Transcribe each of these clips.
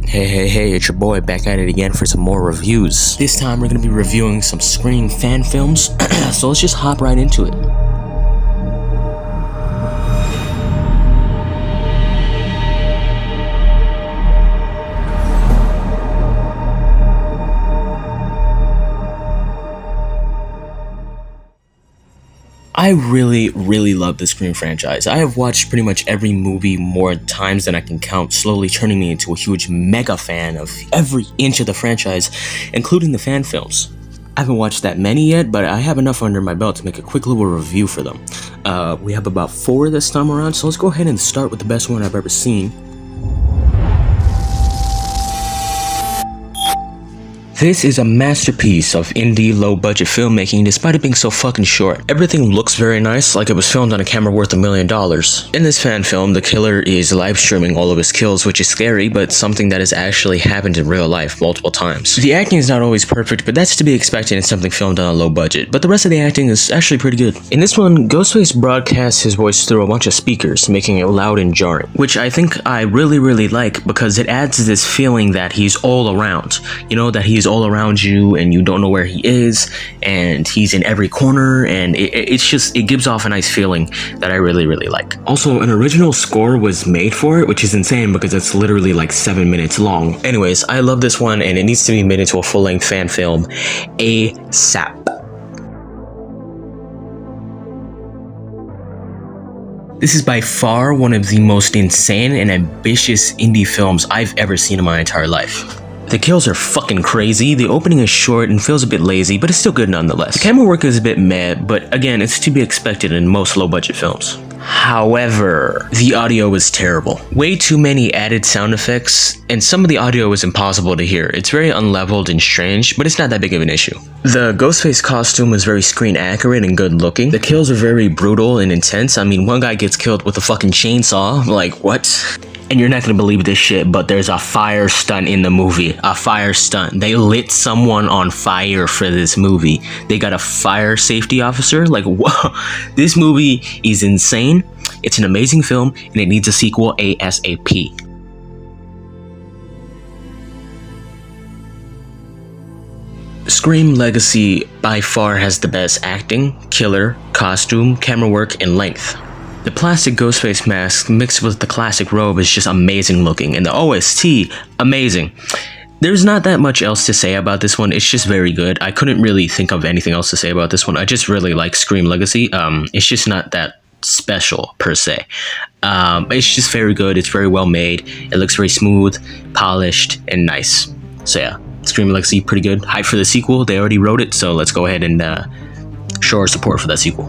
Hey, it's your boy back at it again for some more reviews. This time we're going to be reviewing some Scream fan films, so let's just hop right into it. I really love the Scream franchise. I have watched pretty much every movie more times than I can count, slowly turning me into a huge mega fan of every inch of the franchise, including the fan films. I haven't watched that many yet, but I have enough under my belt to make a quick little review for them. We have about 4 this time around, so let's go ahead and start with the best one I've ever seen. This is a masterpiece of indie low-budget filmmaking despite it being so fucking short. Everything looks very nice, like it was filmed on a camera worth $1 million. In this fan film, the killer is live streaming all of his kills, which is scary, but something that has actually happened in real life multiple times. The acting is not always perfect, but that's to be expected in something filmed on a low budget, but the rest of the acting is actually pretty good. In this one, Ghostface broadcasts his voice through a bunch of speakers, making it loud and jarring, which I think I really like because it adds this feeling that he's all around. You know, that he's all around you and you don't know where he is, and he's in every corner, and it gives off a nice feeling that I really like. Also, an original score was made for it, which is insane because it's literally like 7 minutes long. Anyways, I love this one and it needs to be made into a full-length fan film ASAP. This is by far one of the most insane and ambitious indie films I've ever seen in my entire life. The kills are fucking crazy, the opening is short and feels a bit lazy, but it's still good nonetheless. The camera work is a bit meh, but again, it's to be expected in most low-budget films. However, the audio is terrible. Way too many added sound effects, and some of the audio is impossible to hear. It's very unleveled and strange, but it's not that big of an issue. The Ghostface costume is very screen accurate and good looking. The kills are very brutal and intense. I mean, one guy gets killed with a fucking chainsaw, like what? And you're not gonna believe this shit, but there's a fire stunt in the movie. A fire stunt. They lit someone on fire for this movie. They got a fire safety officer. Like, whoa. This movie is insane. It's an amazing film, and it needs a sequel ASAP. Scream Legacy by far has the best acting, killer, costume, camera work, and length. The plastic Ghostface mask mixed with the classic robe is just amazing looking, and the OST, amazing. There's not that much else to say about this one, it's just very good. I couldn't really think of anything else to say about this one. I just really like Scream Legacy. It's just not that special per se. It's just very good, it's very well made, it looks very smooth, polished, and nice. So yeah, Scream Legacy, pretty good. Hype for the sequel, they already wrote it, so let's go ahead and show our support for that sequel.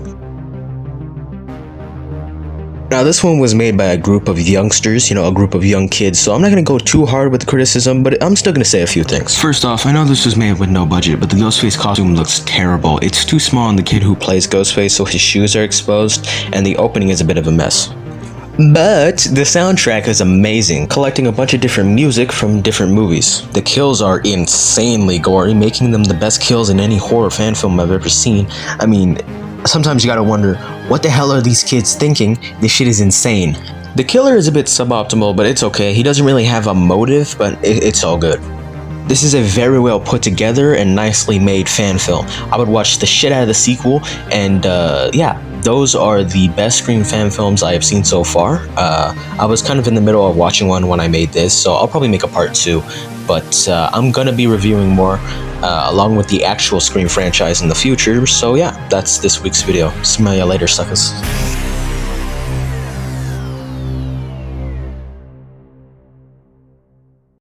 Now, this one was made by a group of youngsters, a group of young kids, so I'm not going to go too hard with the criticism, but I'm still going to say a few things. First off, I know this was made with no budget, but the Ghostface costume looks terrible. It's too small on the kid who plays Ghostface, so his shoes are exposed, and the opening is a bit of a mess. But the soundtrack is amazing, collecting a bunch of different music from different movies. The kills are insanely gory, making them the best kills in any horror fan film I've ever seen. I mean, sometimes you gotta wonder, what the hell are these kids thinking? This shit is insane. The killer is a bit suboptimal, but it's okay. He doesn't really have a motive, but it's all good. This is a very well put together and nicely made fan film. I would watch the shit out of the sequel, and yeah, those are the best Scream fan films I have seen so far. I was kind of in the middle of watching one when I made this, so I'll probably make a part 2, but I'm gonna be reviewing more along with the actual Scream franchise in the future, so yeah, that's this week's video. See you later, suckers.